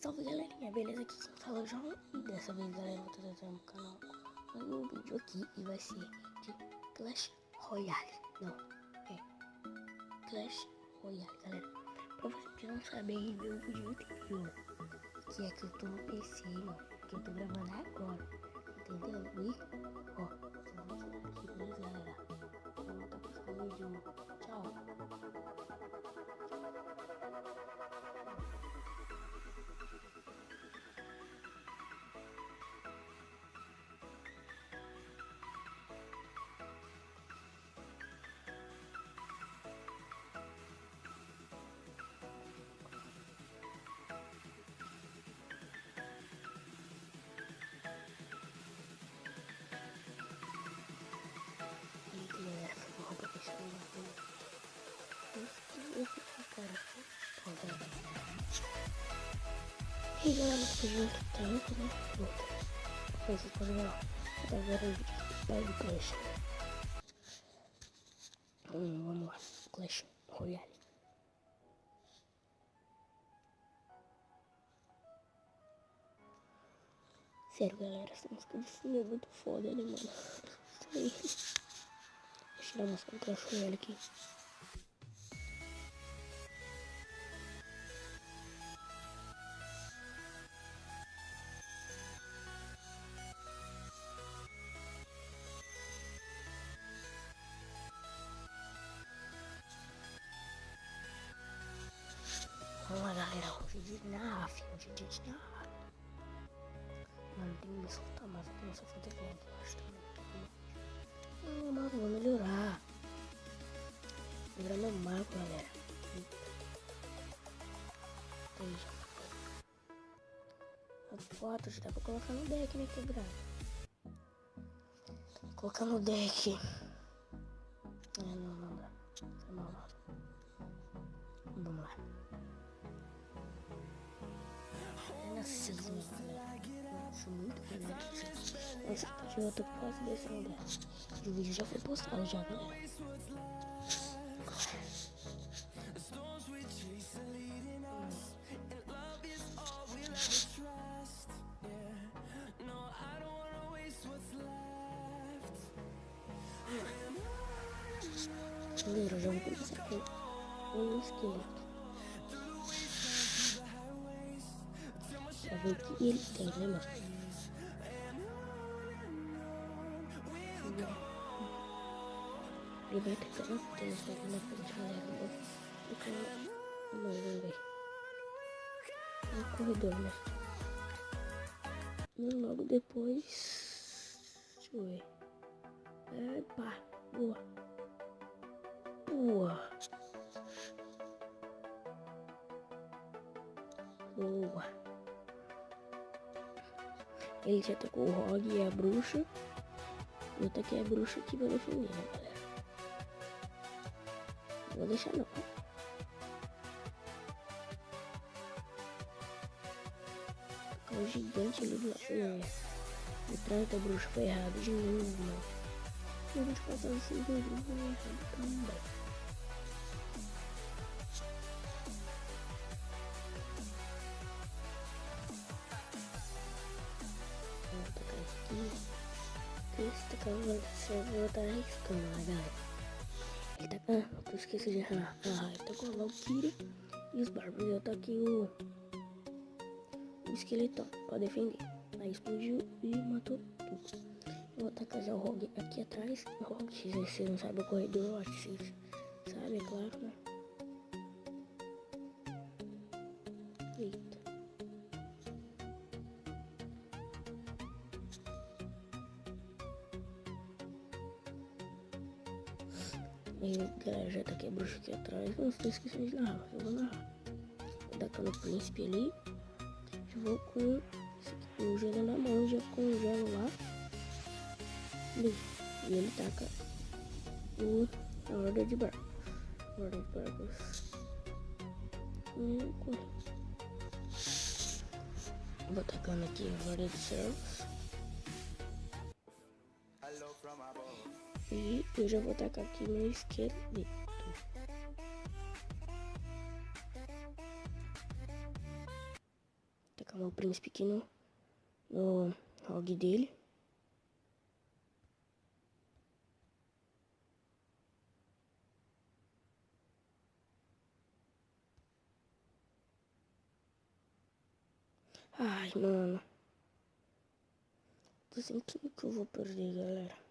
Salve galerinha, beleza? Aqui quem fala é o João e dessa vez galera eu tô trazendo pro canal mais um vídeo aqui e vai ser de Clash Royale. Não, é Clash Royale, galera. Pra vocês que não sabem ver o vídeo anterior, que é que eu tô no PC, mano, que eu tô gravando agora, entendeu? E, ó, vamos tirar aqui, beleza galera? Vou voltar pro vídeo, tchau. Galera, vou roubar esse celular. E galera, vocês viram que tá muito, né? Vocês podem ver, ó. Tá vendo o vídeo do Clash. Vamos lá, Clash Royale. Sério, galera, essa música de fundo é muito foda, né, mano? Isso aí. Deixa eu tirar a música do Clash Royale aqui. Vamos lá, galera, hoje de NAF, Mano, tem que me soltar mais, eu começo a fazer vlog, eu acho também. Mano, vou melhorar. Melhorar meu mago, galera. A foto já dá pra colocar no deck, né, quebrado? Colocar no deck. Não dá. Não. Vamos lá. Nossa, sou muito bonito. Esse vídeo eu tô quase descendo dela. E o vídeo já foi postado já, galera. Galera, já vou começar com um esqueleto. Pra ver o que ele tem, né, mano? Ele vai ter que ter aqui na frente, galera. Vamos ver. É um corredor, né? E logo depois... Deixa eu ver. Epa, boa. Ele já atacou o Rogue e a bruxa. Eu ataquei a bruxa aqui pra defender, né, galera? Não vou deixar não. O gigante ali do lado. O trás da bruxa foi errado de novo, mano. Eu vou te passar esse vídeo errado também. Vou tacar aqui. Esse tacar vai estar arriscando, né, galera? Ele tá com... eu esqueci de errar. Ele tá com a Valkyrie e os bárbaros. Eu taquei o esqueletão pra defender. Aí explodiu e matou tudo. Eu vou atacar já o Rogue aqui atrás. O Rogue, se vocês não sabem o corredor, eu acho que vocês sabem, é claro, né? Eita. E galera, já taquei a bruxa aqui atrás. Não estou esquecendo de narrar, eu vou narrar. Vou tacar no príncipe ali. Eu vou com o gelo na mão, já congelo lá. E ele taca a horda de bárbaros. Vou tacando aqui a horda de servos. E eu já vou tacar aqui meu esqueleto. Calma, o príncipe aqui no log dele. Ai, mano. Tô sentindo que eu vou perder, galera.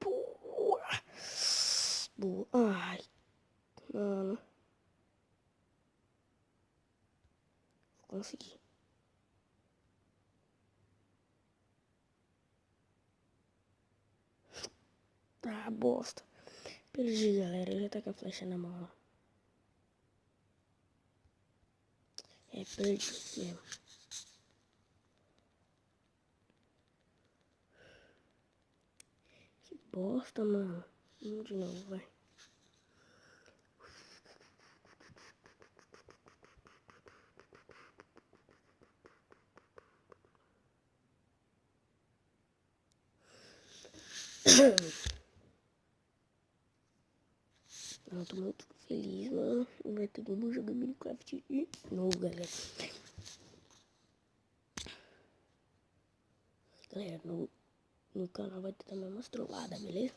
Boa. Boa. Ai, mano. Vou conseguir. Ah, bosta. Perdi, galera. Eu já tá com a flecha na mão. É, perdi mesmo. Que bosta, mano. Vamos de novo, vai. Eu tô muito feliz, mano. Vai ter como jogar Minecraft de novo, galera. Galera, no canal vai ter também umas trolladas, beleza?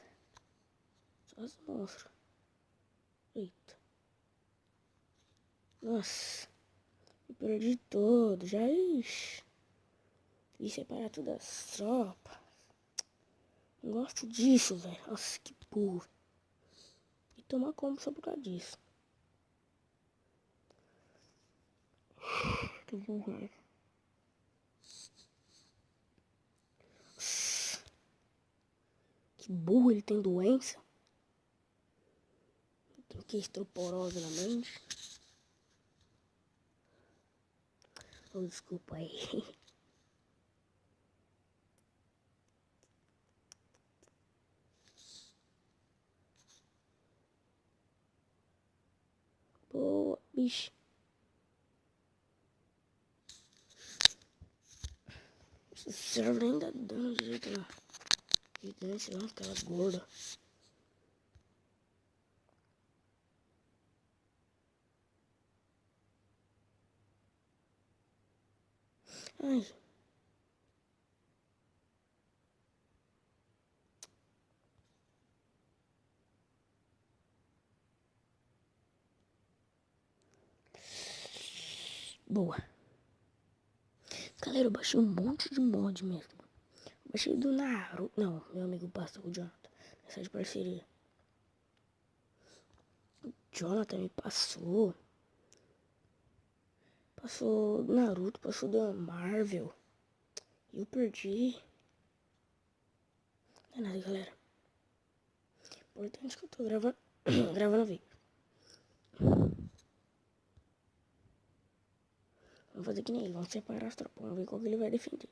Só as monstros. Eita. Nossa. Me perdi todo. Já, ixi. E separar todas as tropas. Não gosto disso, velho. Nossa, que burro. E tomar como só por causa disso. Que burro, né? Que burro, ele tem doença. Tem que estroporosa na mente. Oh, desculpa aí. Boa, bicho. Esse server ainda dando jeito na gigante lá, aquela gorda. Ai. Boa. Galera, eu baixei um monte de mod mesmo. Eu baixei do Naruto. Não, meu amigo passou, o Jonathan. Essa de parceria. O Jonathan me passou. Passou do Naruto, passou da Marvel. E eu perdi. Não é nada, galera. Importante que eu tô gravando, gravando vídeo. Vamos fazer que nem ele. Vamos separar as tropas. Vamos ver qual que ele vai defender.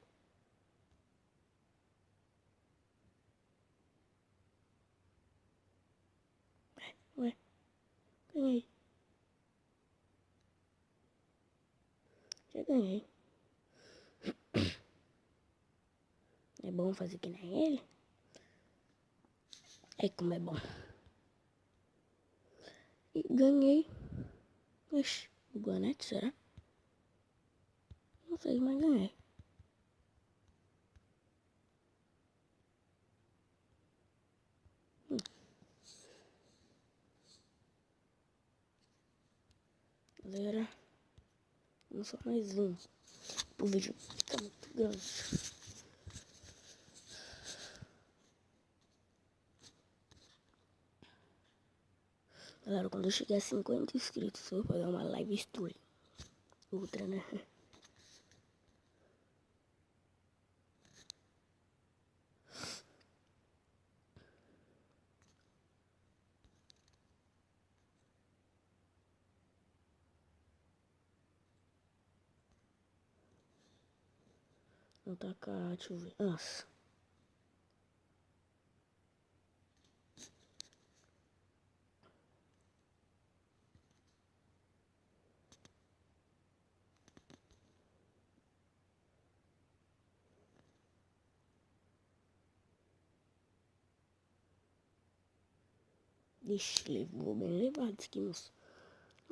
Ué, ganhei. Já ganhei. É bom fazer que nem ele? É como é bom. E ganhei. Oxi, o Guanete, será? Não sei, mas ganhei. Galera, vamos só mais um. O vídeo fica muito grande. Galera, quando eu chegar a 50 inscritos, eu vou fazer uma live stream. Outra, né? Vou tacar, deixa eu ver. Nossa. Deixa, levou bem levado isso aqui, moço.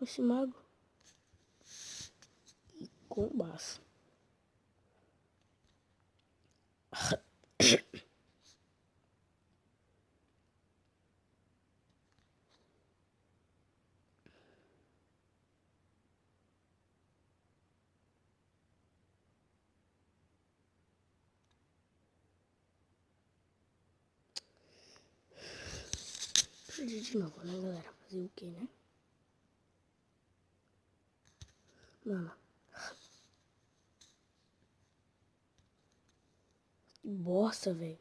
Esse mago. E com baço. Perdi de novo, né, galera? Fazer o que, né? Mano. Que bosta, velho.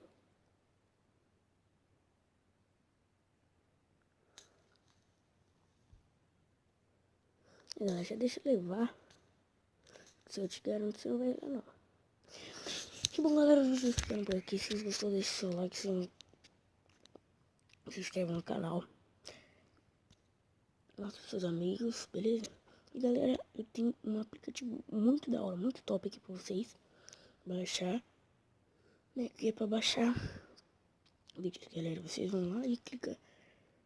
Galera, já deixa eu levar. Se eu te garanto, você não vai levar, não. Que bom, galera. O vídeo ficando por aqui. Se vocês gostou, deixa o seu like. Se inscreve no canal. Mostra pros seus amigos, beleza? E galera, eu tenho um aplicativo muito da hora, muito top aqui pra vocês baixar, né? Que é pra baixar vídeos, galera. Vocês vão lá e clica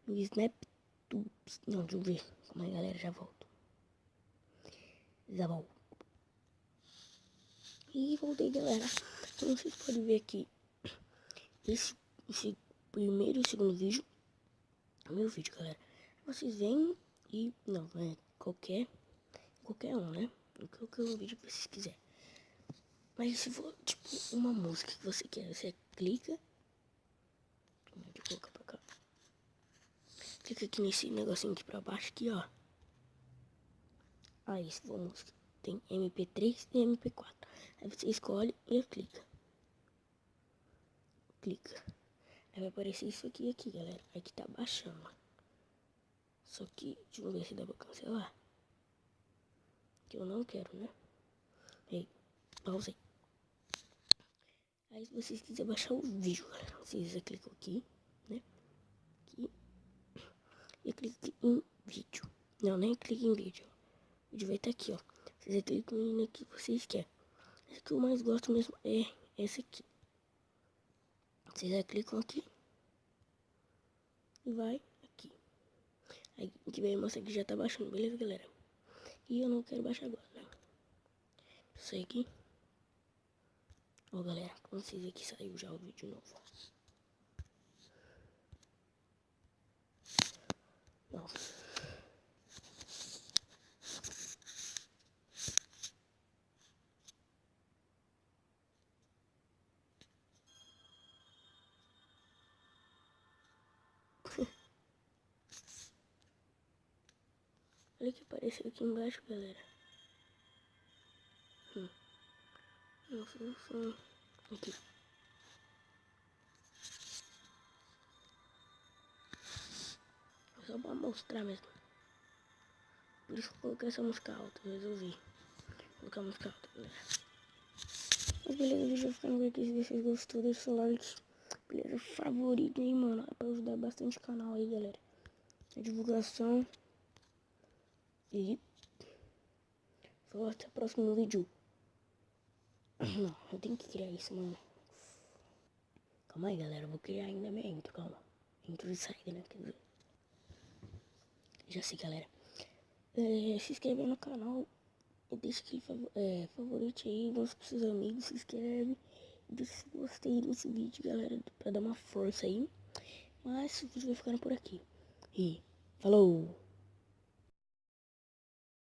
no SnapTube. Não, deixa eu ver. Calma aí, galera, já volto. Já volto. E voltei, galera. Então vocês podem ver aqui esse primeiro e segundo vídeo. Meu vídeo, galera. Vocês vêm e não é qualquer um, né? Qualquer um vídeo que vocês quiserem. Mas se for tipo uma música que você quer, você clica. Deixa eu colocar pra cá. Clica aqui nesse negocinho aqui pra baixo aqui, ó. Aí se for música, tem MP3 e MP4. Aí você escolhe e clica. Clica. Aí vai aparecer isso aqui, galera. Aqui tá baixando. Só que, deixa eu ver se dá pra cancelar. Que eu não quero, né? Aí, pausei. Aí se vocês quiserem baixar o vídeo, galera, vocês clicam aqui, né? Aqui. E clique em vídeo. Não, nem clique em vídeo. O vídeo vai estar aqui, ó. Vocês clicam no que vocês querem. Esse que eu mais gosto mesmo é esse aqui. Vocês clicam aqui. E vai aqui. Aí que vai mostrar que já tá baixando, beleza, galera? E eu não quero baixar agora, né? Isso aqui. Ó, galera, como vocês verem que saiu já o vídeo novo. Ó. Olha o que apareceu aqui embaixo, galera. Nossa. Aqui. Só pra mostrar mesmo. Por isso que eu coloquei essa música alta. Eu resolvi colocar a música alta, galera. Mas beleza, o vídeo vai ficando por aqui. Se vocês gostou, deixa o seu like. Beleza, favorito aí, mano. É pra ajudar bastante o canal aí, galera. A divulgação. E falou, até o próximo vídeo. Não, eu tenho que criar isso, mano. Calma aí, galera. Eu vou criar ainda minha intro, calma. Intro de saída, né? Quer dizer. Já sei, galera. Se inscreve no canal. E deixa aquele favorito aí. Mostra pros seus amigos. Se inscreve. E deixa se gostei desse vídeo, galera. Pra dar uma força aí. Mas o vídeo vai ficando por aqui. E falou!